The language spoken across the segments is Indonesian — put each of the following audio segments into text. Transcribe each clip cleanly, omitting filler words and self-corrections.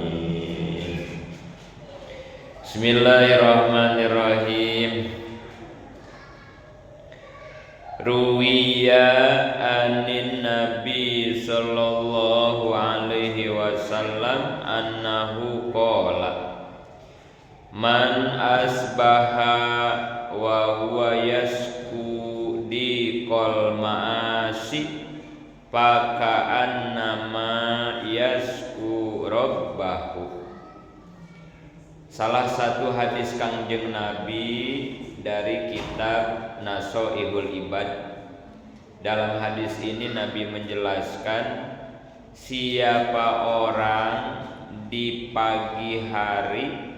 Amin. Bismillahirrahmanirrahim. Ruwiya anin Nabi sallallahu alaihi wasallam annahu qala man asbaha wa huwa yasku di qol ma'asi faka'annama yasku rabbahu. Salah satu hadis Kangjeng Nabi dari kitab Nasha'ihul Ibad. Dalam hadis ini Nabi menjelaskan siapa orang di pagi hari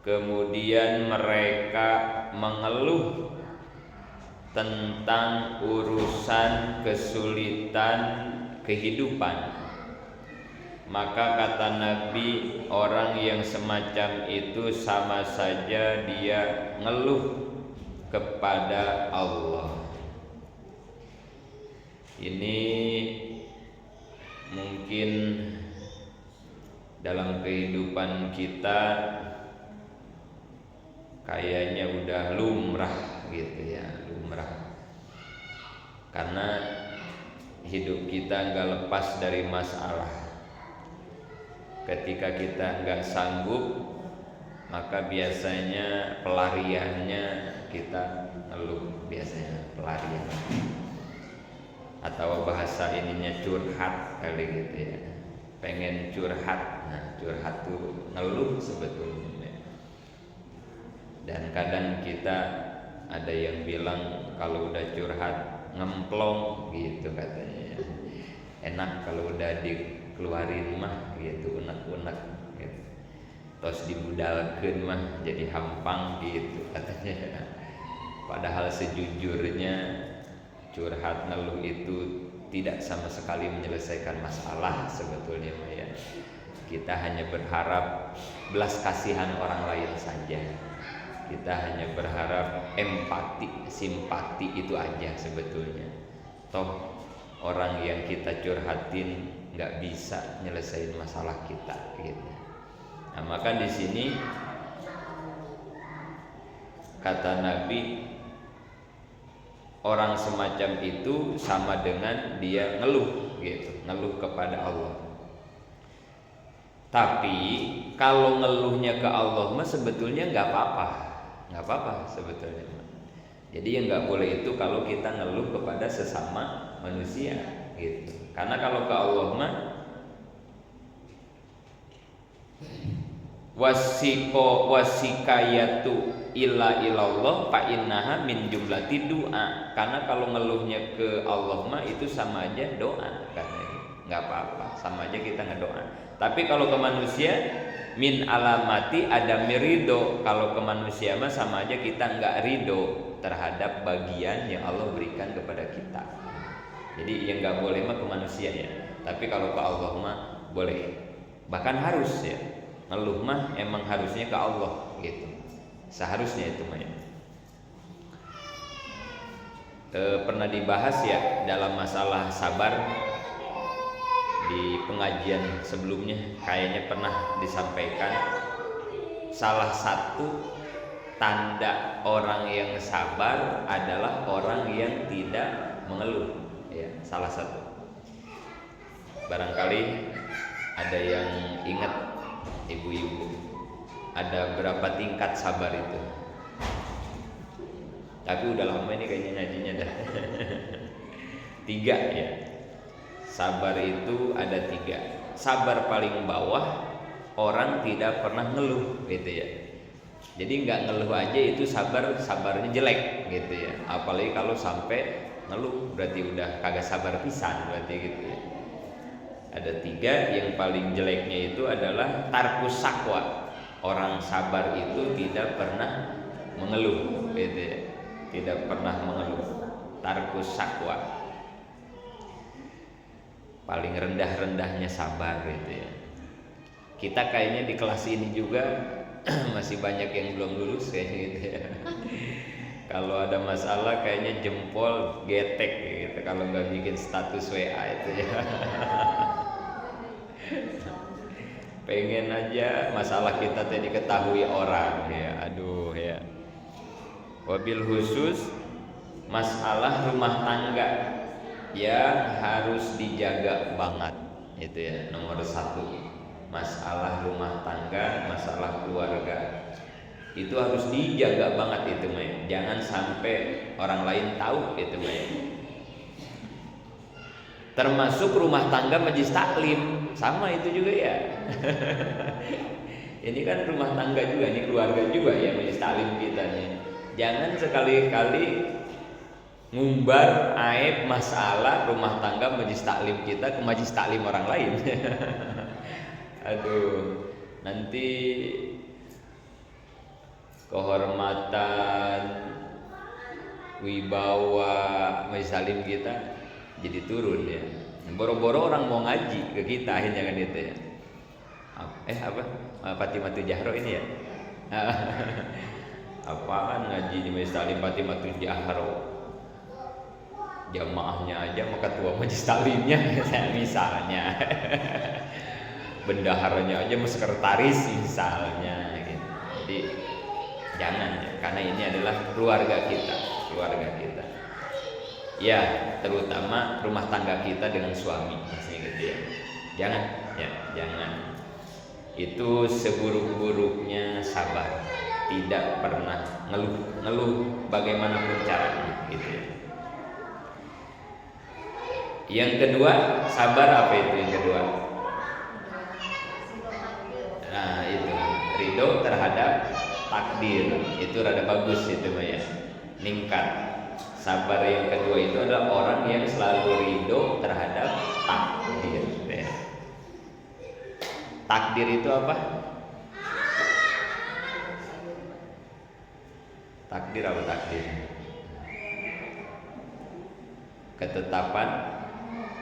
kemudian mereka mengeluh tentang urusan kesulitan kehidupan, maka kata Nabi, orang yang semacam itu sama saja dia ngeluh kepada Allah. Ini mungkin dalam kehidupan kita kayaknya udah lumrah gitu ya, lumrah. Karena hidup kita nggak lepas dari masalah. Ketika kita nggak sanggup, maka biasanya pelariannya kita ngeluh, biasanya pelarian. Atau bahasa ininya curhat kali gitu ya. Pengen curhat, nah curhat tuh ngeluh sebetulnya. Dan kadang kita ada yang bilang kalau udah curhat ngemplong gitu katanya. Enak kalau udah dikeluarin mah gitu, unek-unek gitu. Tos dibudalkeun mah jadi hampang gitu katanya. Padahal sejujurnya curhat ngeluh itu tidak sama sekali menyelesaikan masalah sebetulnya ya. Kita hanya berharap belas kasihan orang lain saja. Kita hanya berharap empati, simpati itu aja sebetulnya. Toh orang yang kita curhatin nggak bisa nyelesain masalah kita gitu. Nah, maka di sini kata Nabi, orang semacam itu sama dengan dia ngeluh gitu, ngeluh kepada Allah. Tapi kalau ngeluhnya ke Allah mah sebetulnya nggak apa-apa, nggak apa-apa sebetulnya. Jadi yang nggak boleh itu kalau kita ngeluh kepada sesama manusia gitu. Karena kalau ke Allah mah wasikayatu illa ilallah fa innaha min jumlati doa. Karena kalau ngeluhnya ke Allah mah itu sama aja doa, katanya. Nggak apa-apa, sama aja kita ngedoa. Tapi kalau ke manusia min alamati ada mirido. Kalau ke manusia mah sama aja kita nggak ridho terhadap bagian yang Allah berikan kepada kita. Jadi yang nggak boleh mah ke manusia ya. Tapi kalau ke Allah mah boleh. Bahkan harus ya. Ngeluh mah emang harusnya ke Allah gitu. Seharusnya itu mah ya. Pernah dibahas ya dalam masalah sabar di pengajian sebelumnya, kayaknya pernah disampaikan salah satu tanda orang yang sabar adalah orang yang tidak mengeluh ya, salah satu. Barangkali ada yang ingat ibu-ibu, ada berapa tingkat sabar itu? Tapi udah lama ini kayaknya ngajinya dah. 3 ya. Sabar itu ada 3. Sabar paling bawah orang tidak pernah ngeluh gitu ya. Jadi nggak ngeluh aja itu sabarnya jelek gitu ya. Apalagi kalau sampai ngeluh berarti udah kagak sabar pisan berarti gitu ya. Ada 3, yang paling jeleknya itu adalah tarkus sakwa. Orang sabar itu tidak pernah mengeluh gitu ya. Tidak pernah mengeluh. Tarkus sakwa. Paling rendah-rendahnya sabar gitu ya. Kita kayaknya di kelas ini juga masih banyak yang belum lulus kayaknya gitu ya. Kalau ada masalah kayaknya jempol getek gitu kalau nggak bikin status WA itu ya. pengen aja masalah kita tadi diketahui orang ya, aduh ya. Wabil khusus masalah rumah tangga yang harus dijaga banget itu ya, nomor satu. Masalah rumah tangga, masalah keluarga itu harus dijaga banget itu mah. Jangan sampai orang lain tahu itu mah. Termasuk rumah tangga majelis taklim sama itu juga ya. Ini kan rumah tangga juga, ini keluarga juga ya majelis taklim kita nih. Jangan sekali-kali ngumbar aib masalah rumah tangga majelis taklim kita ke majelis taklim orang lain. Aduh, nanti kehormatan wibawa majelis taklim kita jadi turun ya. Boro-boro orang mau ngaji ke kita akhirnya kan itu ya. Apa? Fatimatu Jahro ini ya. Apaan ngaji di majelis taklim Fatimatu Jahro? Jamaahnya aja sama ketua majelis taklimnya misalnya. Bendaharanya aja sama sekretaris misalnya gitu. Jadi jangan ya, karena ini adalah keluarga kita. Ya, terutama rumah tangga kita dengan suami, maksudnya gitu ya. Jangan. Itu seburuk-buruknya sabar, tidak pernah ngeluh bagaimanapun caranya, gitu ya. Yang kedua, sabar apa itu yang kedua? Nah, itu ridho terhadap takdir, itu rada bagus itu mah ya, ningkat. Sabar yang kedua itu adalah orang yang selalu ridho terhadap takdir ya. Takdir itu apa? Takdir apa takdir?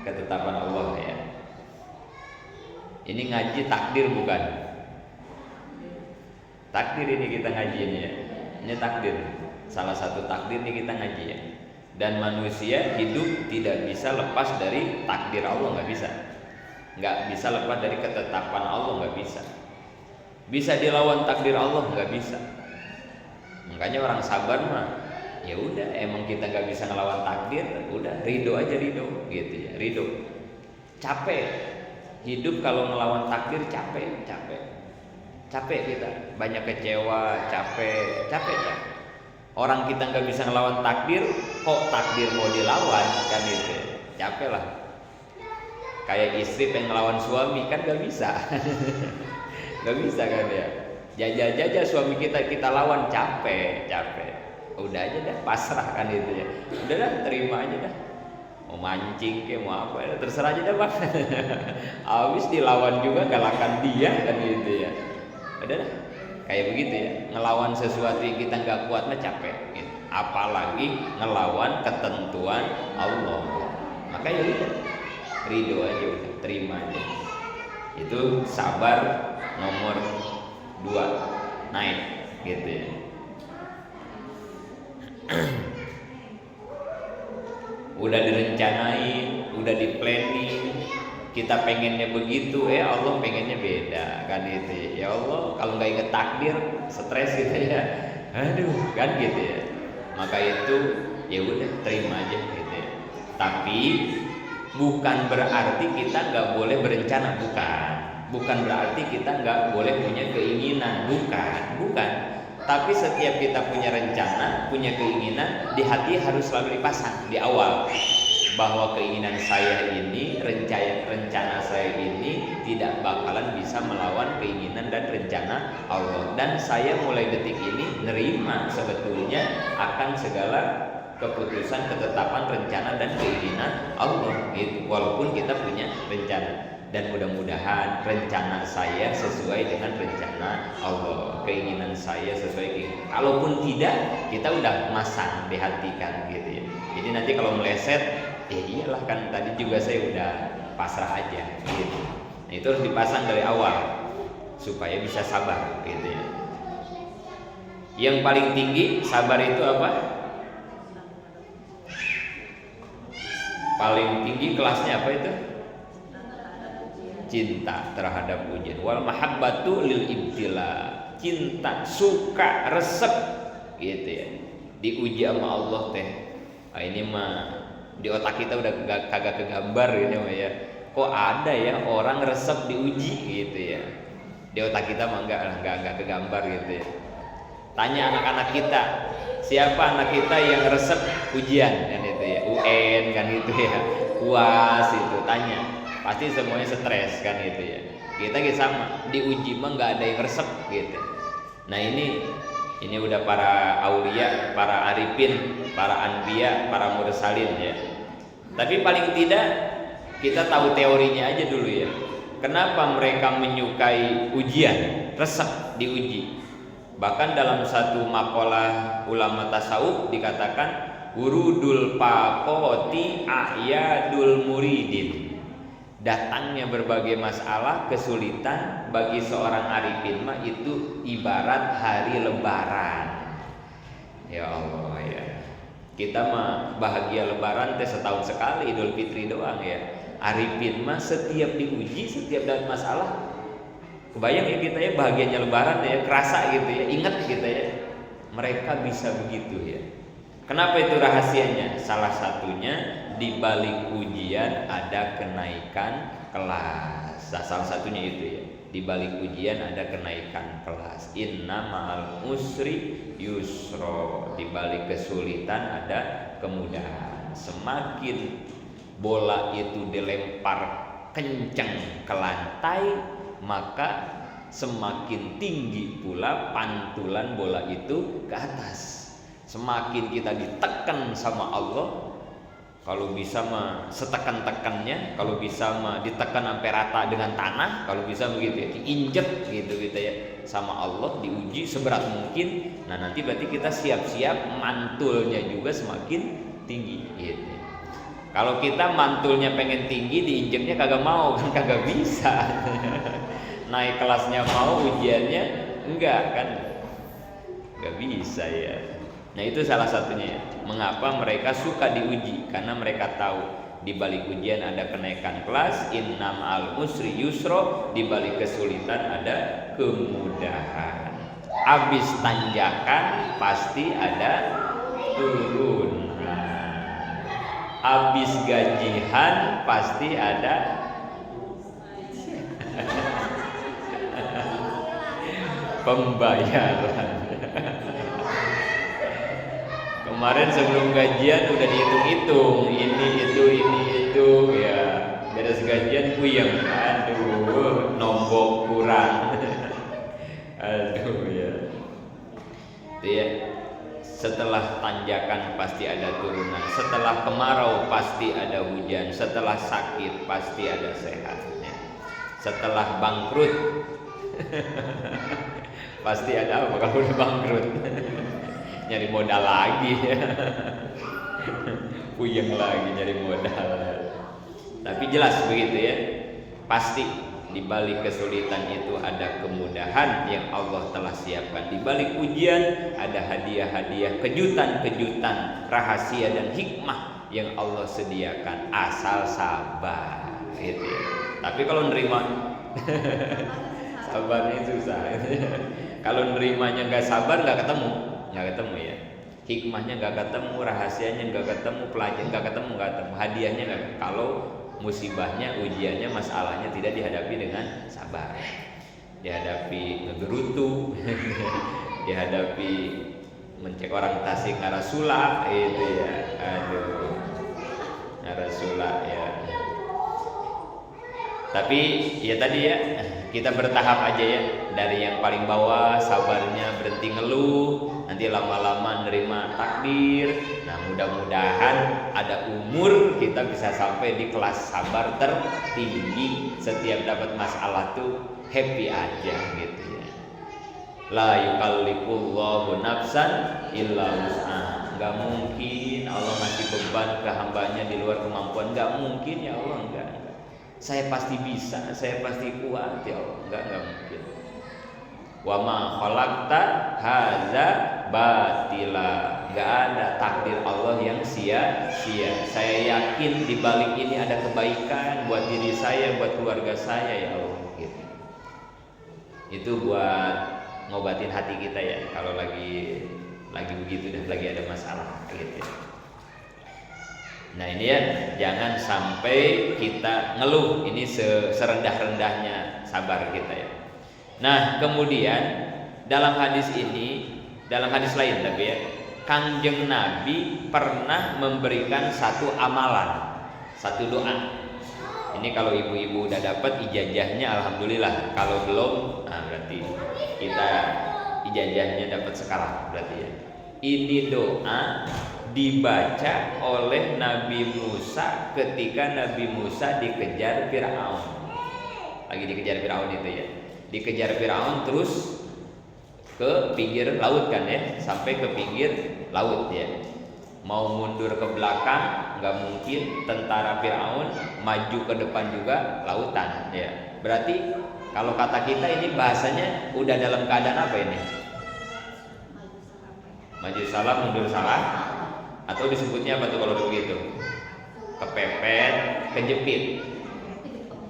Ketetapan Allah ya. Ini ngaji takdir bukan? Takdir ini kita ngaji ini ya. Ini takdir. Salah satu takdir nih kita ngaji ya. Dan manusia hidup tidak bisa lepas dari takdir Allah, nggak bisa lepas dari ketetapan Allah, nggak bisa. Bisa dilawan takdir Allah, nggak bisa. Makanya orang sabar mah, ya udah, emang kita nggak bisa ngelawan takdir, udah ridho aja gitu ya, ridho. Capek hidup kalau ngelawan takdir, capek kita, banyak kecewa, capek. Orang kita nggak bisa ngelawan takdir, kok takdir mau dilawan kan itu, capek lah. Kayak istri pengen ngelawan suami kan nggak bisa, nggak bisa kan ya. Jajah suami kita lawan, capek. Udah aja dah, pasrah kan itu ya. Udah dah, terima aja dah. Mau mancing ke mau apa ya, terserah aja dah bang. Habis dilawan juga galakan dia kan gitu ya. Udah dah. Kayak begitu ya, ngelawan sesuatu yang kita nggak kuat mah capek gitu. Apalagi ngelawan ketentuan Allah. Maka ya udah, ridho aja udah, terima aja. Itu sabar nomor 2, naik gitu ya. Udah direncanain, udah di planning, kita pengennya begitu, Allah pengennya beda kan gitu ya. Allah kalau nggak inget takdir, stres gitu ya, aduh kan gitu ya. Maka itu ya udah, terima aja gitu ya. Tapi bukan berarti kita nggak boleh berencana, bukan berarti kita nggak boleh punya keinginan, bukan. Tapi setiap kita punya rencana, punya keinginan, di hati harus selalu dipasang di awal, bahwa keinginan saya ini, rencana saya ini tidak bakalan bisa melawan keinginan dan rencana Allah. Dan saya mulai detik ini nerima sebetulnya akan segala keputusan, ketetapan, rencana dan keinginan Allah gitu. Walaupun kita punya rencana, dan mudah-mudahan rencana saya sesuai dengan rencana Allah, keinginan saya sesuai keinginan. Kalaupun tidak, kita udah masang di hati kan gitu ya. Jadi nanti kalau meleset, ya iyalah kan tadi juga saya udah pasrah aja gitu. Nah, itu harus dipasang dari awal supaya bisa sabar gitu ya. Yang paling tinggi sabar itu apa? Paling tinggi kelasnya apa itu? cinta terhadap ujian. Wal mahabbatu lil ibtila, cinta, suka, resep gitu ya. Diuji sama Allah teh. Nah, ini mah di otak kita udah kagak kegambar ini mah ya. Kok ada ya orang resep diuji gitu ya. Di otak kita mah enggak kegambar gitu ya. Tanya anak-anak kita, siapa anak kita yang resep ujian kan itu ya, UN kan itu ya, UAS itu, tanya, pasti semuanya stres kan itu ya. Kita sama, diuji mah nggak ada yang resep gitu. Nah ini udah para aulia, para arifin, para anbiya, para mursalin ya. Tapi paling tidak kita tahu teorinya aja dulu ya. Kenapa mereka menyukai ujian, resep diuji? Bahkan dalam satu makalah ulama tasawuf dikatakan urudul paqoti a'yadul muridin. Datangnya berbagai masalah, kesulitan bagi seorang arifin mah itu ibarat hari lebaran. Ya Allah ya. Kita mah bahagia lebaran teh setahun sekali, Idul Fitri doang ya. Arifin mah setiap diuji, setiap dapat masalah, kebayang ya kita ya bahagianya lebaran ya, kerasa gitu ya, ingat kita ya. Mereka bisa begitu ya. Kenapa itu rahasianya? Salah satunya di balik ujian ada kenaikan kelas. Salah satunya itu ya. Di balik ujian ada kenaikan kelas. Inna ma'al usri yusro. Di balik kesulitan ada kemudahan. Semakin bola itu dilempar kencang ke lantai, maka semakin tinggi pula pantulan bola itu ke atas. Semakin kita ditekan sama Allah, kalau bisa mah setekan-tekannya, kalau bisa mah ditekan sampai rata dengan tanah, kalau bisa begitu ya, diinjek gitu ya sama Allah, diuji seberat mungkin. Nah nanti berarti kita siap-siap mantulnya juga semakin tinggi gitu. Kalau kita mantulnya pengen tinggi, diinjeknya kagak mau kan, kagak bisa. Naik kelasnya mau, ujiannya enggak kan, enggak bisa ya. Nah itu salah satunya ya. Mengapa mereka suka diuji? Karena mereka tahu di balik ujian ada kenaikan kelas. Inna ma'al usri yusro, di balik kesulitan ada kemudahan. Abis tanjakan pasti ada turunan. Abis gajian pasti ada pembayaran. Kemarin sebelum gajian udah dihitung-hitung, ini itu ya. Beres gajian puyeng, aduh, nombok kurang. Aduh ya. Itu ya. Setelah tanjakan pasti ada turunan, setelah kemarau pasti ada hujan, setelah sakit pasti ada sehatnya, setelah bangkrut pasti ada apa kalau udah bangkrut? Nyari modal lagi ya. Puyeng lagi nyari modal. Tapi jelas begitu ya, pasti di balik kesulitan itu ada kemudahan yang Allah telah siapkan. Di balik ujian ada hadiah-hadiah, kejutan-kejutan, rahasia dan hikmah yang Allah sediakan, asal sabar gitu ya. Tapi kalau nerima sabarnya susah. Kalau nerimanya nggak sabar nggak ketemu ya. Hikmahnya nggak ketemu, rahasianya nggak ketemu, pelajaran nggak ketemu, hadiahnya nggak. Kalau musibahnya, ujiannya, masalahnya tidak dihadapi dengan sabar, dihadapi ngegerutu, dihadapi mencek orang Tasik ngarasula itu ya, aduh, ngarasula ya. Tapi ya tadi ya, kita bertahap aja ya, dari yang paling bawah sabarnya berhenti ngeluh, nanti lama-lama nerima takdir. Nah mudah-mudahan ada umur kita bisa sampai di kelas sabar tertinggi. Setiap dapat masalah tuh happy aja gitu ya. La yukallifullahu nafsan illa wus'aha. Gak mungkin Allah ngasih beban ke hambanya di luar kemampuan. Gak mungkin ya Allah, enggak. Saya pasti bisa, saya pasti kuat ya Allah. Enggak mungkin. Wa ma khalaqta hadza batila. Enggak ada takdir Allah yang sia-sia. Saya yakin di balik ini ada kebaikan buat diri saya, buat keluarga saya ya Allah gitu. Itu buat ngobatin hati kita ya kalau lagi begitu dan lagi ada masalah gitu. Nah ini ya, jangan sampai kita ngeluh. Ini serendah-rendahnya sabar kita ya. Nah kemudian dalam hadis ini, dalam hadis lain tapi ya, Kangjeng Nabi pernah memberikan satu amalan, satu doa. Ini kalau ibu-ibu udah dapat ijazahnya alhamdulillah. Kalau belum, nah berarti kita ijazahnya dapat sekarang berarti ya. Ini doa dibaca oleh Nabi Musa ketika Nabi Musa dikejar Firaun. Lagi dikejar Firaun itu ya. Dikejar Firaun terus ke pinggir laut kan ya, sampai ke pinggir laut ya. Mau mundur ke belakang nggak mungkin, tentara Firaun maju ke depan juga lautan ya. Berarti kalau kata kita ini bahasanya udah dalam keadaan apa ini? Maju salah mundur salah, atau disebutnya apa tuh kalau begitu? Kepepet, kejepit.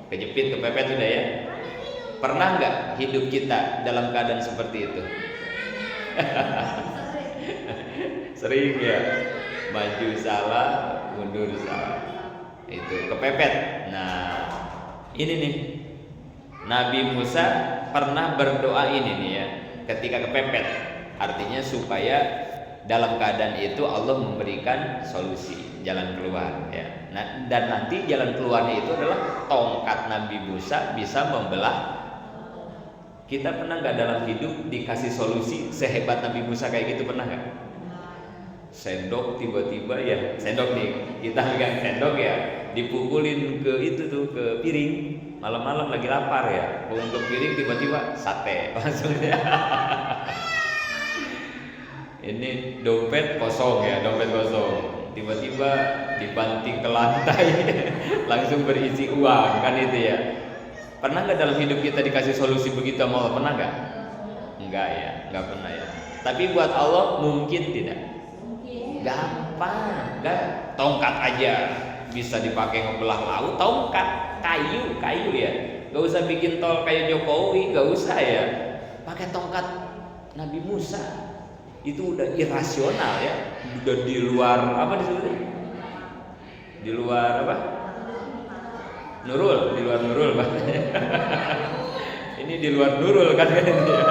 Kejepit, kepepet udah ya. Pernah nggak hidup kita dalam keadaan seperti itu? Sering ya. Maju salah, mundur salah. Itu kepepet. Nah, ini nih. Nabi Musa pernah berdoa ini nih ya, ketika kepepet. Artinya supaya dalam keadaan itu Allah memberikan solusi, jalan keluar ya. Nah, dan nanti jalan keluarnya itu adalah tongkat Nabi Musa bisa membelah. Kita pernah nggak dalam hidup dikasih solusi sehebat Nabi Musa kayak gitu, pernah nggak? Sendok tiba-tiba ya, sendok nih, kita megang sendok ya, dipukulin ke itu tuh, ke piring. Malam-malam lagi lapar ya, untuk piring tiba-tiba sate langsung ya. Ini dompet kosong ya, dompet kosong. Tiba-tiba dibanting ke lantai, langsung berisi uang kan itu ya. Pernah nggak dalam hidup kita dikasih solusi begitu sama Allah? Pernah nggak? Enggak ya, nggak pernah ya. Tapi buat Allah mungkin tidak. Gampang, kan? Tongkat aja bisa dipakai ngebelah laut. Tongkat, kayu ya. Gak usah bikin tol kayak Jokowi, gak usah ya. Pakai tongkat Nabi Musa. Itu udah irasional ya, udah di luar apa disebutnya? Di luar apa? Nurul, di luar nurul bahasanya. Ini di luar nurul kan ini ya,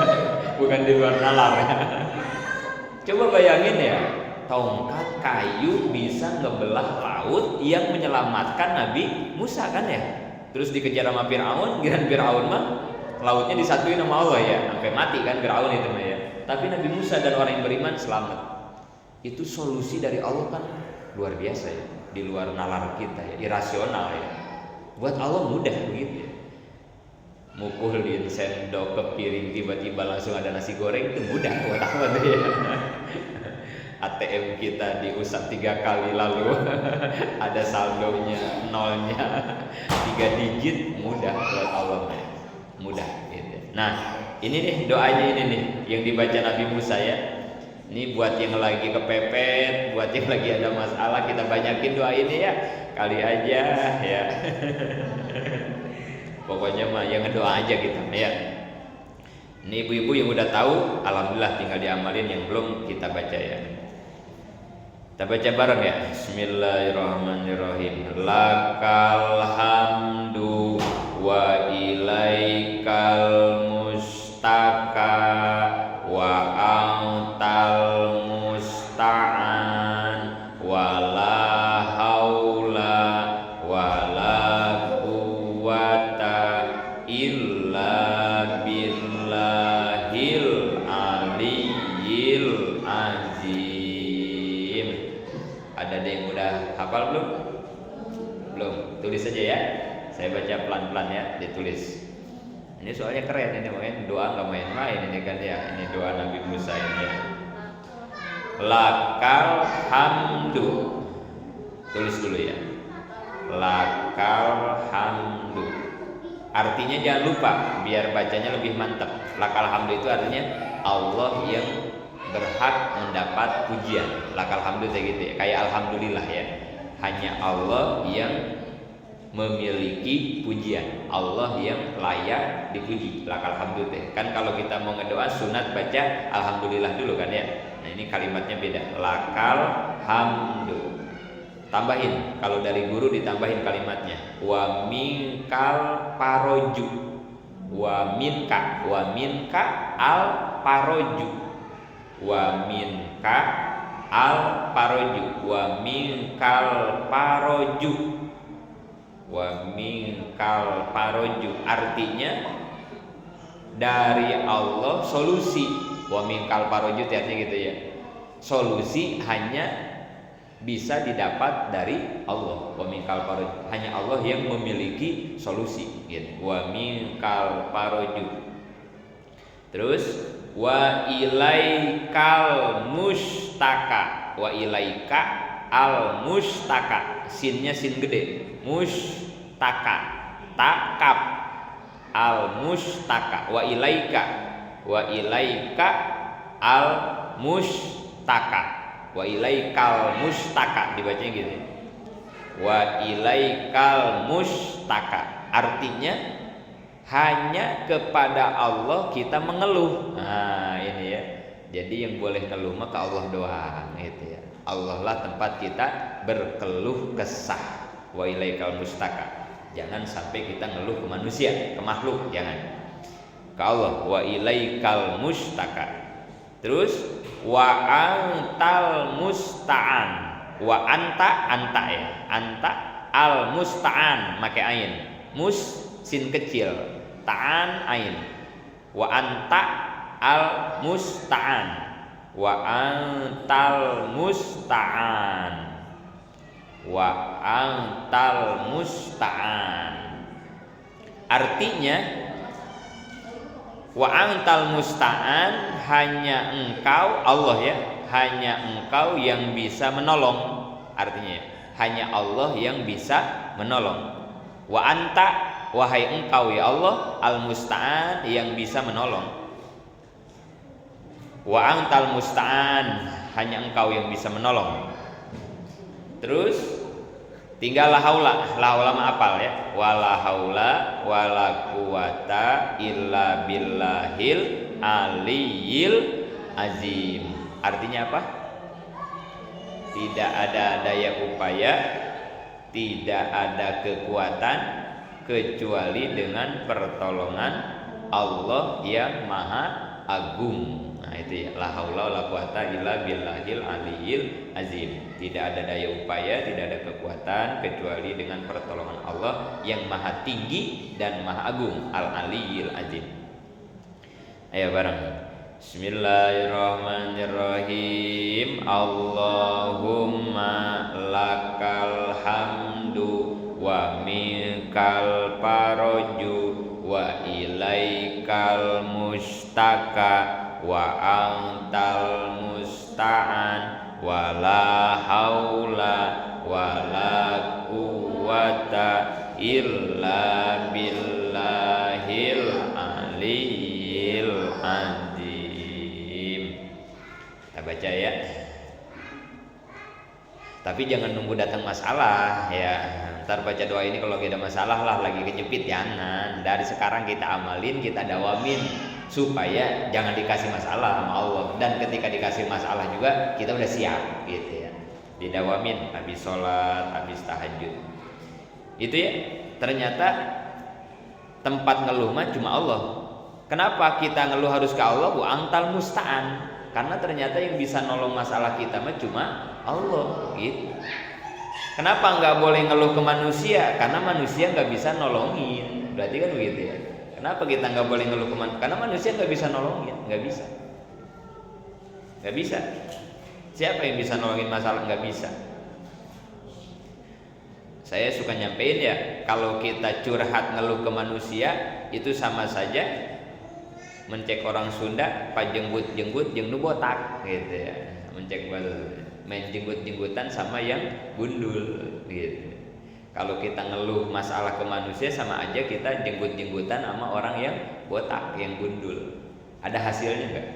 bukan di luar nalar ya. Coba bayangin ya, tongkat kayu bisa ngebelah laut yang menyelamatkan Nabi Musa kan ya. Terus dikejar sama Firaun, kira Firaun mah lautnya disatuin sama Allah ya, sampai mati kan Firaun itu mah ya. Tapi Nabi Musa dan orang yang beriman selamat. Itu solusi dari Allah kan luar biasa ya, di luar nalar kita ya, irasional ya. Buat Allah mudah begitu ya. Mukulin sendok ke piring tiba-tiba langsung ada nasi goreng, itu mudah buat Allah tuh ya. ATM kita diusap 3 kali lalu ada saldonya nolnya 3 digit, mudah buat Allah ya. Mudah gitu. Nah, ini nih doanya ini nih yang dibaca Nabi Musa ya. Ini buat yang lagi kepepet, buat yang lagi ada masalah, kita banyakin doa ini ya. Kali aja ya. Pokoknya mah yang ngedoa aja kita ya. Ini ibu-ibu yang udah tahu, alhamdulillah tinggal diamalin, yang belum kita baca ya. Kita baca bareng ya. Bismillahirrahmanirrahim. Lakal hamdu wa ilaikal mustaka wa antal musta'an wa la haula wa la quwata illa billahil aliyyil azim. Ada yang udah hafal belum? Belum? Tulis aja ya. Saya baca pelan-pelan ya, ditulis. Ini soalnya keren ini, main doa nggak main-main ini kan ya. Ini doa Nabi Musa ini ya. Lakal hamdu. Tulis dulu ya. Lakal hamdu. Artinya jangan lupa biar bacanya lebih mantap. Lakal hamdu itu artinya Allah yang berhak mendapat pujian. Lakal hamdu kayak gitu ya. Kayak alhamdulillah ya. Hanya Allah yang memiliki pujian. Allah yang layak dipuji. Lakal hamdu teh. Kan kalau kita mau ngedoa sunat baca alhamdulillah dulu kan ya. Nah, ini kalimatnya beda. Lakal hamdu. Tambahin, kalau dari guru ditambahin kalimatnya. Wa minkal paroju. Wa minka al paroju. Wa minka al paroju. Wa minkal paroju. Wa minkal paroju. Artinya dari Allah solusi. Wa minkal paroju artinya gitu ya. Solusi hanya bisa didapat dari Allah. Wa minkal paroju. Hanya Allah yang memiliki solusi gitu. Wa minkal paroju. Terus wa ilaikal mustaka. Wa ilaika al mustaka. Sinnya sin gede. Mustaka. Takap al mustaka. Wa ilaika. Wa ilaika al mustaka. Wa ilaikal mustaka dibacanya gitu. Wa ilaikal mustaka. Artinya hanya kepada Allah kita mengeluh. Nah, ini ya. Jadi yang boleh ngeluh mah ke Allah doang gitu ya. Allah lah tempat kita berkeluh kesah. Wa ilaikal mustaka. Jangan sampai kita ngeluh ke manusia, ke makhluk, jangan. Ke Allah. Wa ilaikal mustaka. Terus wa antal musta'an. Wa anta ya. Anta al musta'an make ain. Mus sin kecil, ta'an ain. Wa anta al musta'an. Wa antal musta'an. Wa antal musta'an. Artinya wa antal musta'an, hanya engkau Allah ya, hanya engkau yang bisa menolong. Artinya hanya Allah yang bisa menolong. Wa anta, wahai engkau ya Allah, al musta'an, yang bisa menolong. Wa antal musta'an, hanya engkau yang bisa menolong. Terus tinggal la haula. La haula mah apal ya. Wala haula wala quwata illa billahil aliyil azim. Artinya apa? Tidak ada daya upaya, tidak ada kekuatan kecuali dengan pertolongan Allah yang maha agung. Nah itu ya, la haula wala quwata illa billahil aliyil azim. Tidak ada daya upaya, tidak ada kekuatan kecuali dengan pertolongan Allah yang maha tinggi dan maha agung, al aliyil azim. Ayo bareng. Bismillahirrahmanirrahim. Allahumma lakal hamdu wa minkal paroju wa ilaikal mustaka wa antal musta'an wa la haula wa la quwata illa billahil aliyil azim. Kita baca ya. Tapi jangan nunggu datang masalah ya. Ntar baca doa ini kalau ada masalah lah, lagi kejepit, jangan. Dari sekarang kita amalin, kita dawamin supaya jangan dikasih masalah sama Allah. Dan ketika dikasih masalah juga kita udah siap gitu ya. Didawamin habis sholat, habis tahajud. Itu ya. Ternyata tempat ngeluh mah cuma Allah. Kenapa kita ngeluh harus ke Allah? Wa antal musta'an. Karena ternyata yang bisa nolong masalah kita mah cuma Allah gitu. Kenapa nggak boleh ngeluh ke manusia? Karena manusia nggak bisa nolongin. Berarti kan begitu ya. Kenapa kita nggak boleh ngeluh ke manusia? Karena manusia nggak bisa nolongin, nggak bisa. Nggak bisa. Siapa yang bisa nolongin masalah? Nggak bisa. Saya suka nyampein ya, kalau kita curhat ngeluh ke manusia itu sama saja mencek orang Sunda, pak jenggut-jenggut jeung nu botak gitu ya. Mencek main jenggut-jenggutan sama yang gundul gitu. Kalau kita ngeluh masalah ke manusia sama aja kita jenggut-jenggutan sama orang yang botak, yang gundul. Ada hasilnya nggak?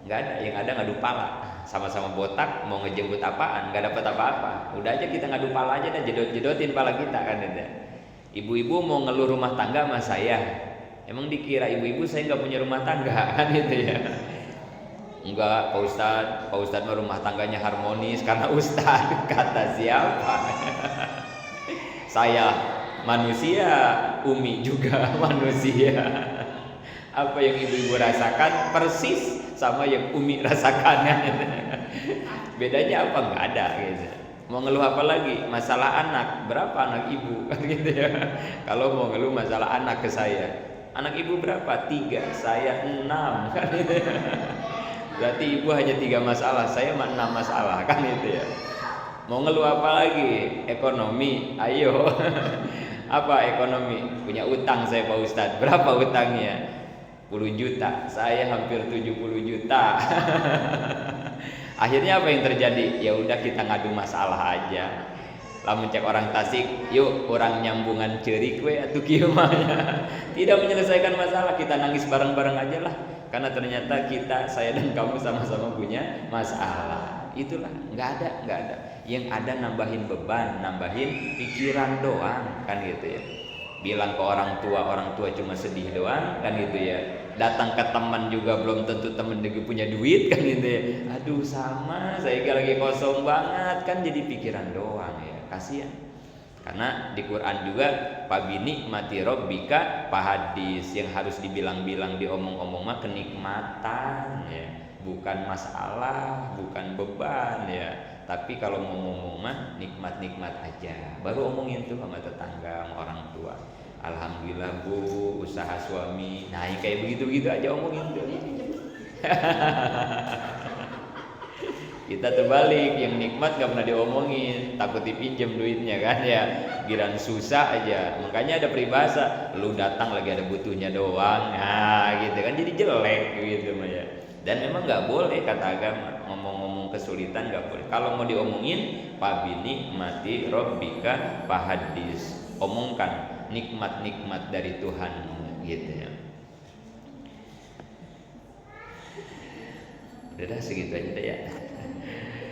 Nggak ada. Yang ada ngadu pala. Sama-sama botak, mau ngejenggut apaan? Nggak dapat apa-apa. Udah aja kita ngadu pala aja dan jedot-jedotin pala kita kan itu. Ibu-ibu mau ngeluh rumah tangga sama saya. Emang dikira ibu-ibu saya nggak punya rumah tangga kan itu ya? Enggak, Pak Ustadz mah rumah tangganya harmonis karena Ustadz. Kata siapa? Saya manusia, Umi juga manusia. Apa yang ibu-ibu rasakan persis sama yang Umi rasakan. Bedanya apa? Nggak ada gitu. Mau ngeluh apa lagi? Masalah anak, berapa anak ibu? Gitu ya. Kalau mau ngeluh masalah anak ke saya, anak ibu berapa? 3, saya 6 kan gitu. Berarti ibu hanya 3 masalah, saya 6 masalah kan itu ya. Mau ngeluh apa lagi? Ekonomi, ayo. Apa ekonomi? Punya utang saya Pak Ustadz. Berapa utangnya? 10 juta. Saya hampir 70 juta. Akhirnya apa yang terjadi? Ya udah kita ngadu masalah aja. Lamun cek orang Tasik, yuk orang nyambungan cerik we atuh kieu mah. Tidak menyelesaikan masalah, kita nangis bareng-bareng aja lah. Karena ternyata saya dan kamu sama-sama punya masalah. Itulah, nggak ada. Yang ada nambahin beban, nambahin pikiran doang, kan gitu ya. Bilang ke orang tua cuma sedih doang, kan gitu ya. Datang ke teman juga belum tentu teman juga punya duit, kan gitu ya. Aduh sama, saya lagi kosong banget, kan jadi pikiran doang ya. Kasihan. Karena di Quran juga pabini mati robbika pahadis, yang harus dibilang-bilang diomong-omong mah kenikmatan ya, bukan masalah, bukan beban ya. Tapi kalau mau ngomong mah nikmat-nikmat aja. Baru omongin tuh sama tetangga, sama orang tua. Alhamdulillah Bu, usaha suami. Nah, kayak begitu-begitu aja omongin tuh. Kita terbalik, yang nikmat gak pernah diomongin, takut dipinjem duitnya kan ya. Giran susah aja. Makanya ada peribahasa, lu datang lagi ada butuhnya doang. Nah gitu kan, jadi jelek gitu ya. Dan memang gak boleh kata agama ngomong-ngomong kesulitan, gak boleh. Kalau mau diomongin, pabini mati robbika pahadis, omongkan nikmat-nikmat dari Tuhan gitu ya. Udah segitu aja ya.